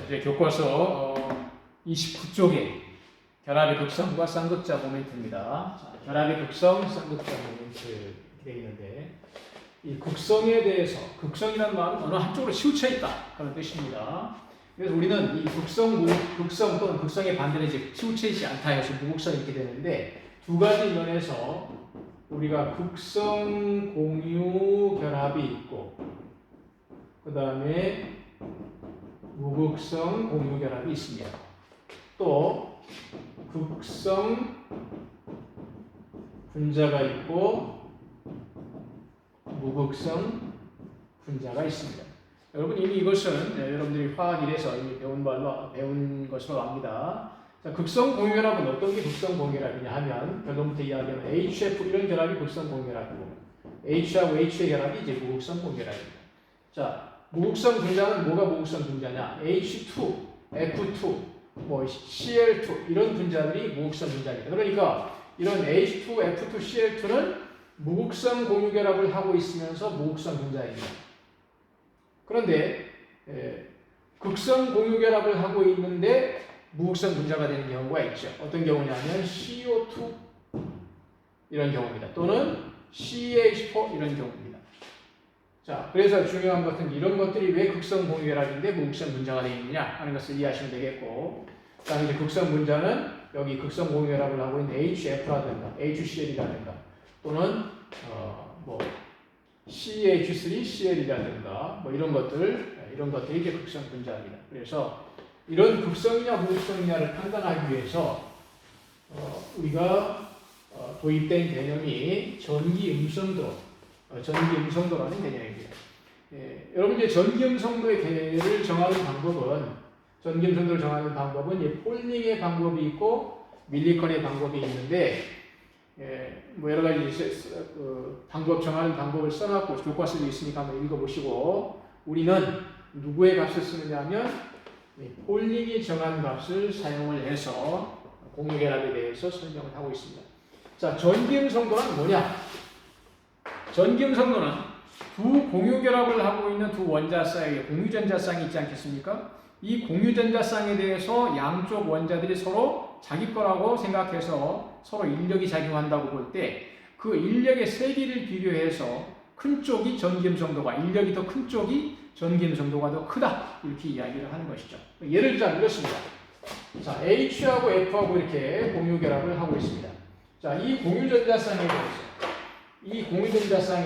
이제 교과서 29쪽에 결합의 극성과 쌍극자 모멘트입니다. 자, 결합의 극성, 쌍극자 모멘트 되어 있는데 이 극성에 대해서 극성이라는 말은 어느 한쪽으로 치우쳐 있다 그런 뜻입니다. 그래서 우리는 이 극성 또는 극성의 반대는 이제 치우쳐 있지 않다 해서 무극성 이렇게 되는데 두 가지 면에서 우리가 극성 공유 결합이 있고 그 다음에 무극성 공유 결합이 있습니다. 또 극성 분자가 있고 무극성 분자가 있습니다. 여러분 이미 이것은 여러분들이 화학 1에서 이미 배운 것으로 압니다. 자, 극성 공유결합은 어떤 게 극성 공유결합이냐 하면 결론부터 이야기하면 HF 이런 결합이 극성 공유결합이고 H하고 H의 결합이 이제 무극성 공유결합입니다. 자, 무극성 분자는 뭐가 무극성 분자냐? H2, F2, 뭐 Cl2 이런 분자들이 무극성 분자입니다. 그러니까 이런 H2, F2, Cl2는 무극성 공유결합을 하고 있으면서 무극성 분자입니다. 그런데 극성 공유결합을 하고 있는데 무극성 분자가 되는 경우가 있죠. 어떤 경우냐면 CO2 이런 경우입니다. 또는 CH4 이런 경우입니다. 자, 그래서 중요한 것은 이런 것들이 왜 극성 공유결합인데 무극성 분자가 되어 있느냐 하는 것을 이해하시면 되겠고, 그 다음에 이제 극성 분자는 여기 극성 공유결합을 하고 있는 HF라든가 HCl이라든가 또는 뭐 CH3, CL이라든가 뭐 이런 것들이 이제 극성 분자입니다. 그래서 이런 극성이냐 무극성이냐를 판단하기 위해서 우리가 도입된 개념이 전기음성도라는 개념입니다. 여러분 이제 전기음성도의 개를 정하는 방법은 이제 폴링의 방법이 있고 밀리컨의 방법이 있는데 뭐 여러 가지 방법 정하는 방법을 써놨고 교과서도 있으니까 한번 읽어보시고, 우리는 누구의 값을 쓰느냐면 폴링이 정한 값을 사용을 해서 공유결합에 대해서 설명을 하고 있습니다. 자, 전기음성도는 뭐냐? 전기음성도는 두 공유결합을 하고 있는 두 원자 사이에 공유전자쌍이 있지 않겠습니까? 이 공유전자쌍에 대해서 양쪽 원자들이 서로 자기 거라고 생각해서 서로 인력이 작용한다고 볼 때 그 인력의 세기를 비교해서 큰 쪽이 전기음성도가, 인력이 더 큰 쪽이 전기음성도가 더 크다 이렇게 이야기를 하는 것이죠. 예를 들자면 이렇습니다. 자, H하고 F하고 이렇게 공유결합을 하고 있습니다. 자, 이 공유전자쌍에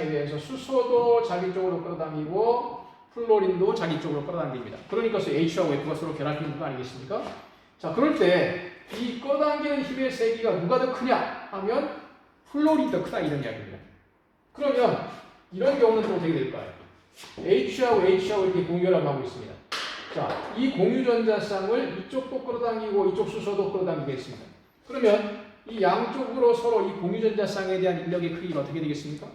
대해서 수소도 자기 쪽으로 끌어당기고 플로린도 자기 쪽으로 끌어당깁니다. 그러니까 H하고 F가 서로 결합하는 거 아니겠습니까? 자, 그럴 때 이 끌어당기는 힘의 세기가 누가 더 크냐 하면 플로린이 더 크다 이런 이야기입니다. 그러면 이런 경우는 또 어떻게 될까요? H하고 이렇게 공유결합하고 있습니다. 자, 이 공유전자쌍을 이쪽도 끌어당기고 이쪽 수소도 끌어당기겠습니다. 그러면 이 양쪽으로 서로 이 공유전자쌍에 대한 인력의 크기가 어떻게 되겠습니까?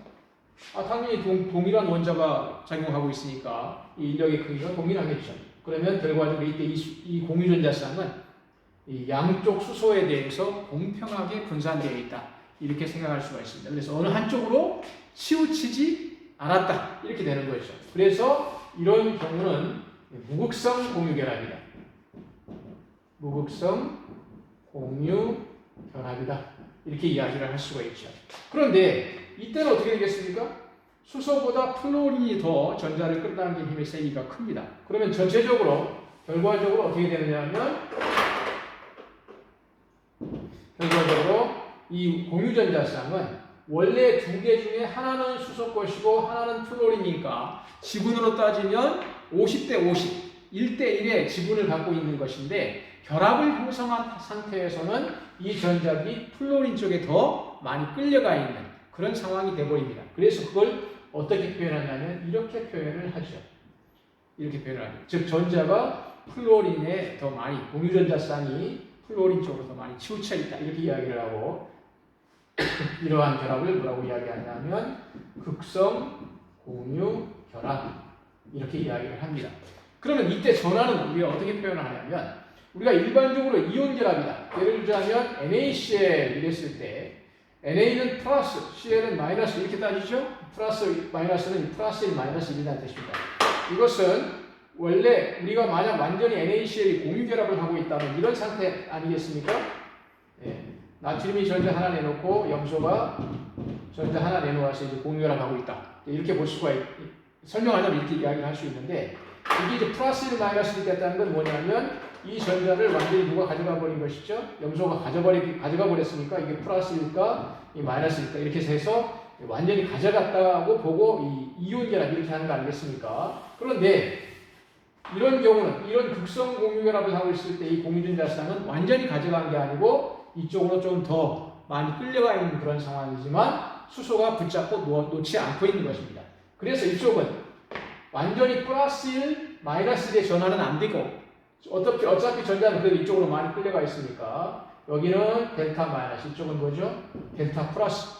당연히 동일한 원자가 작용하고 있으니까 이 인력의 크기가 동일하겠죠. 그러면 결과적으로 이때 이 공유전자쌍은 이 양쪽 수소에 대해서 공평하게 분산되어 있다 이렇게 생각할 수가 있습니다. 그래서 어느 한쪽으로 치우치지 않았다 이렇게 되는 거죠. 그래서 이런 경우는 무극성 공유결합이다. 무극성 공유결합이다 이렇게 이야기를 할 수가 있죠. 그런데 이때는 어떻게 되겠습니까? 수소보다 플로린이 더 전자를 끌어당기는 힘의 세기가 큽니다. 그러면 결과적으로 어떻게 되느냐 하면 이 공유전자쌍은 원래 두 개 중에 하나는 수소 것이고 하나는 플로린이니까 지분으로 따지면 50대 50, 1대 1의 지분을 갖고 있는 것인데 결합을 형성한 상태에서는 이 전자들이 플로린 쪽에 더 많이 끌려가 있는 그런 상황이 되어버립니다. 그래서 그걸 어떻게 표현하냐면 이렇게 표현을 하죠. 즉 전자가 플로린에 더 많이, 공유전자쌍이 플로린 쪽으로 더 많이 치우쳐 있다 이렇게 이야기를 하고, 이러한 결합을 뭐라고 이야기하냐면 극성 공유 결합 이렇게 이야기를 합니다. 그러면 이때 전하는 우리가 어떻게 표현을 하냐면 우리가 일반적으로 이온 결합이다. 예를 들자면 NaCl 이랬을 때 Na는 플러스, Cl은 마이너스 이렇게 따지죠. 플러스 마이너스는 플러스 1 마이너스 1이라는 뜻입니다. 이것은 원래 우리가 만약 완전히 NaCl이 공유결합을 하고 있다면 이런 상태 아니겠습니까? 예. 나트륨이 전자 하나 내놓고 염소가 전자 하나 내놓아서 이제 공유결합하고 있다. 이렇게 볼 수가 설명하자면 이렇게 이야기를 할 수 있는데 이게 이제 플러스 1 마이너스 1이 됐다는 건 뭐냐면 이 전자를 완전히 누가 가져가 버린 것이죠. 염소가 가져가 버렸으니까 이게 플러스 1과 이 마이너스 1과 이렇게 해서 완전히 가져갔다고 보고 이 이온 결합 이렇게 하는 거 아니겠습니까? 그런데 이런 경우는 이런 극성 공유결합을 하고 있을 때 이 공유전자쌍은 완전히 가져간 게 아니고 이쪽으로 좀 더 많이 끌려가 있는 그런 상황이지만 수소가 붙잡고 놓지 않고 있는 것입니다. 그래서 이쪽은 완전히 플러스 1, 마이너스 1의 전환은 안 되고 어차피 전자는 그래도 이쪽으로 많이 끌려가 있으니까 여기는 델타 마이너스, 이쪽은 뭐죠? 델타 플러스.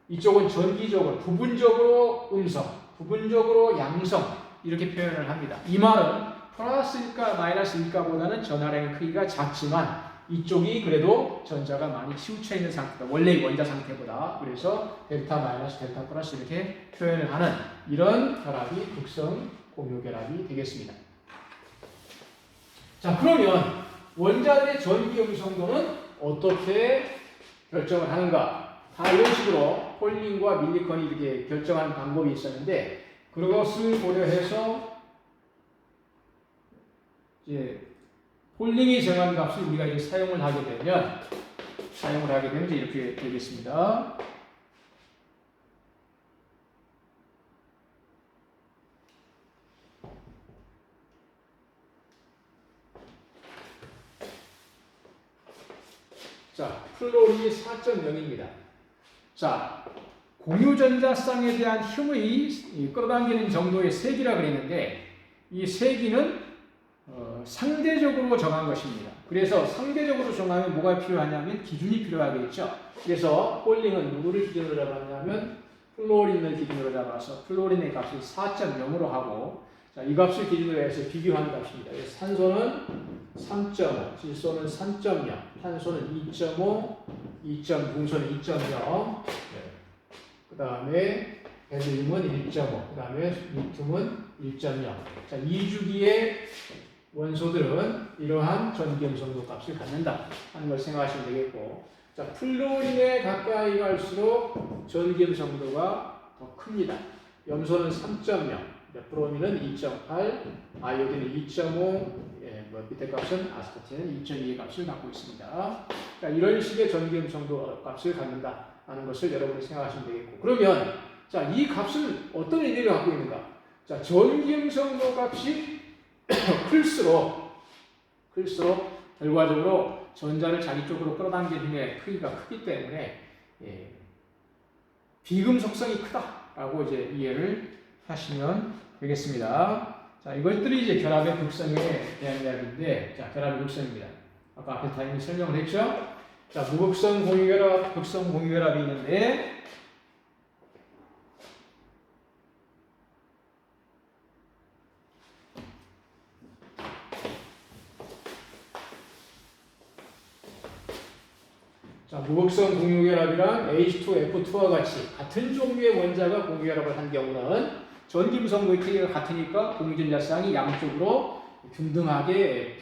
이쪽은 전기적으로 부분적으로 음성, 부분적으로 양성 이렇게 표현을 합니다. 이 말은 플러스 1가 마이너스 1가보다는 전하량의 크기가 작지만 이쪽이 그래도 전자가 많이 치우쳐 있는 상태다. 원래의 원자 상태보다. 그래서 델타 마이너스, 델타 플러스 이렇게 표현을 하는 이런 결합이 극성 공유 결합이 되겠습니다. 자, 그러면 원자들의 전기 음성도는 어떻게 결정을 하는가? 다 이런 식으로 폴링과 밀리컨이 이렇게 결정하는 방법이 있었는데 그것을 고려해서 이제 폴링이 정한 값을 우리가 이제 사용을 하게 되면 이제 이렇게 되겠습니다. 자, 플로린이 4.0입니다. 자, 공유전자쌍에 대한 힘의 끌어당기는 정도의 세기라 그랬는데 이 세기는 상대적으로 정한 것입니다. 그래서 상대적으로 정하면 뭐가 필요하냐면 기준이 필요하겠죠. 그래서 폴링은 누구를 기준으로 잡았냐면 플로린을 기준으로 잡아서 플로린의 값을 4.0으로 하고 자, 이 값을 기준으로 해서 비교하는 값입니다. 그래서 산소는 3.5, 질소는 3.0, 탄소는 2.5, 궁소는 2.0, 그 다음에 헬륨은 1.5, 그 다음에 리튬은 1.0. 자, 2주기의 원소들은 이러한 전기음성도 값을 갖는다 하는 걸 생각하시면 되겠고, 자, 플로린에 가까이 갈수록 전기음성도가 더 큽니다. 염소는 3.0, 브로민은 2.8, 아이오딘은 2.5, 밑에 값은 아스파틴은 2.2의 값을 갖고 있습니다. 자, 이런 식의 전기음성도 값을 갖는다 하는 것을 여러분이 생각하시면 되겠고, 그러면 자, 이 값은 어떤 의미를 갖고 있는가? 자, 전기음성도 값이 클수록 결과적으로 전자를 자기 쪽으로 끌어당기는 힘의 크기가 크기 때문에 비금속성이 크다라고 이제 이해를 하시면 되겠습니다. 자, 이것들이 이제 결합의 극성에 대한 이야기인데, 자, 결합의 극성입니다. 아까 앞에 다 이미 설명을 했죠? 자, 무극성 공유결합, 극성 공유결합이 있는데, 자, 무극성 공유결합이란 H2F2와 같이 같은 종류의 원자가 공유결합을 한 경우는 전기음성도의 크기가 같으니까 공유전자쌍이 양쪽으로 균등하게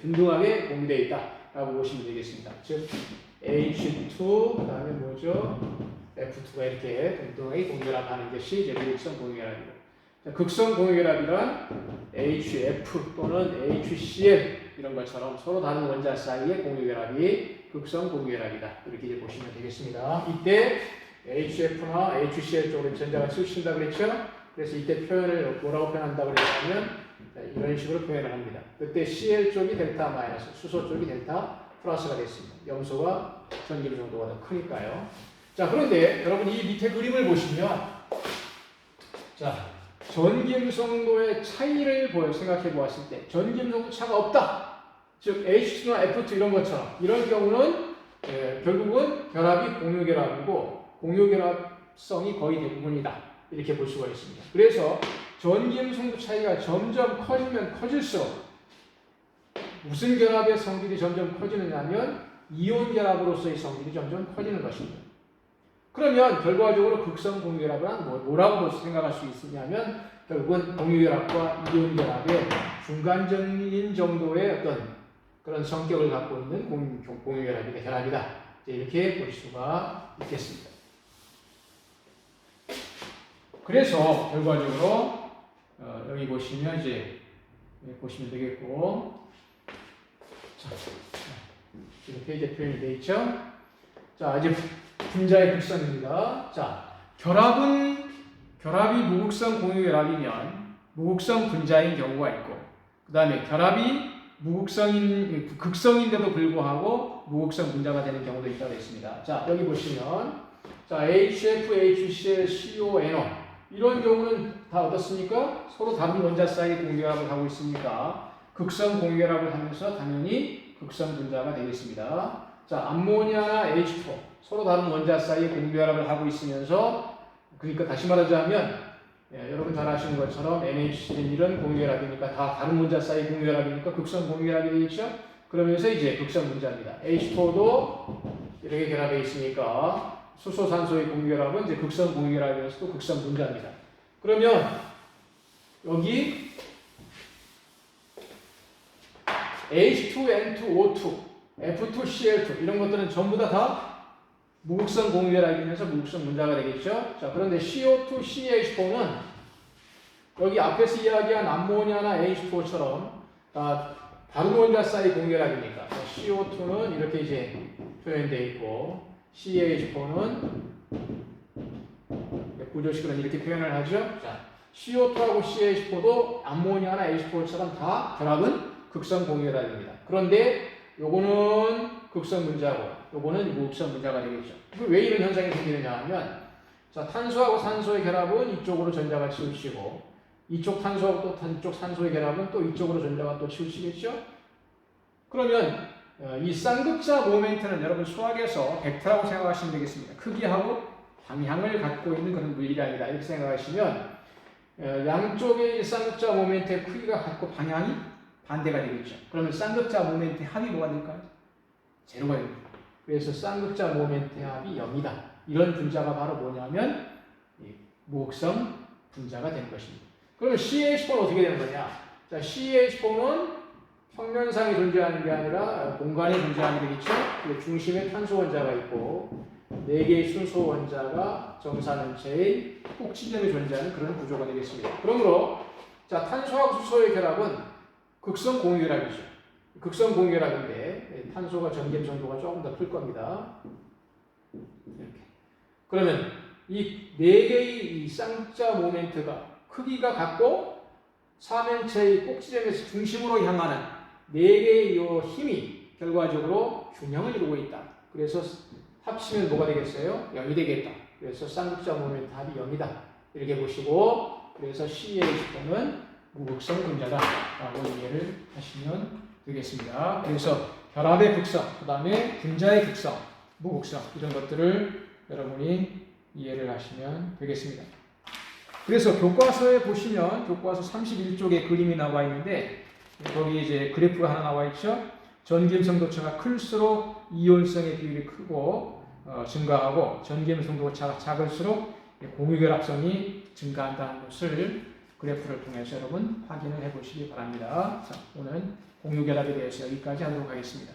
공유되어 있다라고 보시면 되겠습니다. 즉 H2 그다음에 뭐죠? F2가 이렇게 동등하게 공유결합하는 것이 이제 무극성 공유결합이고, 자, 극성 공유결합이란 HF 또는 HCl 이런 것처럼 서로 다른 원자 사이의 공유결합이 극성 공유결합이다. 이렇게 이제 보시면 되겠습니다. 이때 HF나 HCl 쪽으로 전자가 치우친다 그랬죠? 그래서 이때 표현을 뭐라고 표현한다고 그랬냐면 이런 식으로 표현을 합니다. 그때 Cl 쪽이 델타 마이너스, 수소 쪽이 델타 플러스가 됐습니다. 염소가 전기음 정도가 더 크니까요. 자, 그런데 여러분 이 밑에 그림을 보시면 자, 전기음성도의 차이를 생각해 보았을 때 전기음성도 차가 없다. 즉 H2나 F2 이런 것처럼 이런 경우는 결국은 결합이 공유결합이고 공유결합성이 거의 대부분이다. 이렇게 볼 수가 있습니다. 그래서 전기음성도 차이가 점점 커지면 커질수록 무슨 결합의 성질이 점점 커지느냐면 이온 결합으로서의 성질이 점점 커지는 것입니다. 그러면 결과적으로 극성 공유결합은 뭐라고 생각할 수 있느냐면 결국은 공유결합과 이온결합의 중간적인 정도의 어떤 그런 성격을 갖고 있는 공유결합이다, 결합이다. 이렇게 볼 수가 있겠습니다. 그래서 결과적으로 여기 보시면 이제 보시면 되겠고, 자, 이렇게 이제 표현이 되어 있죠. 자, 이제 분자의 극성입니다. 자, 결합이 무극성 공유결합이면 무극성 분자인 경우가 있고, 그 다음에 결합이 극성인데도 불구하고 무극성 분자가 되는 경우도 있다고 했습니다. 자, 여기 보시면, 자, HF, HCl, CONO 이런 경우는 다 어떻습니까? 서로 다른 원자 사이 공유결합을 하고 있으니까 극성 공유결합을 하면서 당연히 극성 분자가 되겠습니다. 자, 암모니아나 H2 서로 다른 원자 사이 공유결합을 하고 있으면서, 그러니까 다시 말하자면 여러분 잘 아시는 것처럼 NH3는 이런 공유결합이니까 다 다른 원자 사이 공유결합이니까 극성 공유결합이 되겠죠? 그러면서 이제 극성 분자입니다. H4도 이렇게 결합해 있으니까 수소 산소의 공유결합은 이제 극성 공유결합이면서 또 극성 분자입니다. 그러면 여기 H2N2O2, F2CL2 이런 것들은 전부 다 무극성 공유결합이면서 무극성 분자가 되겠죠. 자, 그런데 CO2, CH4는 여기 앞에서 이야기한 암모니아나 H2O처럼 다른 원자 사이 공유결합이니까 CO2는 이렇게 이제 표현되어 있고 CH4는 구조식으로는 이렇게 표현을 하죠. 자, CO2하고 CH4도 암모니아나 H2O처럼 다 결합은 극성 공유결합입니다. 그런데 요거는 극성 분자고 요거는 무극성 분자가 되겠죠. 왜 이런 현상이 생기느냐 하면, 자, 탄소하고 산소의 결합은 이쪽으로 전자가 치우치고 이쪽 탄소하고 또 이쪽 산소의 결합은 또 이쪽으로 전자가 또 치우치겠죠. 그러면 이 쌍극자 모멘트는 여러분 수학에서 벡터라고 생각하시면 되겠습니다. 크기하고 방향을 갖고 있는 그런 물리량이다 이렇게 생각하시면, 양쪽의 쌍극자 모멘트의 크기가 같고 방향이 반대가 되겠죠. 그러면 쌍극자 모멘트의 합이 뭐가 될까요? 제로가 됩니다. 그래서 쌍극자 모멘트의 합이 0이다. 이런 분자가 바로 뭐냐면 무극성 분자가 되는 것입니다. 그러면 CH4는 어떻게 되는 거냐? 자, CH4는 평면상에 존재하는 게 아니라 공간에 존재하는 게 있죠. 중심에 탄소 원자가 있고 4개의 순소 원자가 정사면체의 꼭지점에 존재하는 그런 구조가 되겠습니다. 그러므로 자, 탄소하고 수소의 결합은 극성 공유결합이죠. 극성 공유결합인데 탄소가 전기의 정도가 조금 더 클 겁니다. 이렇게. 그러면 이 4개의 이 쌍극자 모멘트가 크기가 같고 사면체의 꼭지점에서 중심으로 향하는 4개의 이 힘이 결과적으로 균형을 이루고 있다. 그래서 합치면 뭐가 되겠어요? 0이 되겠다. 그래서 쌍극자 모멘트 합이 0이다. 이렇게 보시고, 그래서 CH4는 무극성 분자다라고 이해를 하시면 되겠습니다. 그래서 결합의 극성, 그 다음에 분자의 극성, 무극성 이런 것들을 여러분이 이해를 하시면 되겠습니다. 그래서 교과서에 보시면 교과서 31쪽에 그림이 나와 있는데 거기 이제 그래프가 하나 나와 있죠. 전기음성도차가 클수록 이온성의 비율이 크고 증가하고 전기음성도차가 작을수록 공유결합성이 증가한다는 것을 그래프를 통해서 여러분 확인을 해보시기 바랍니다. 자, 오늘 공유결합에 대해서 여기까지 하도록 하겠습니다.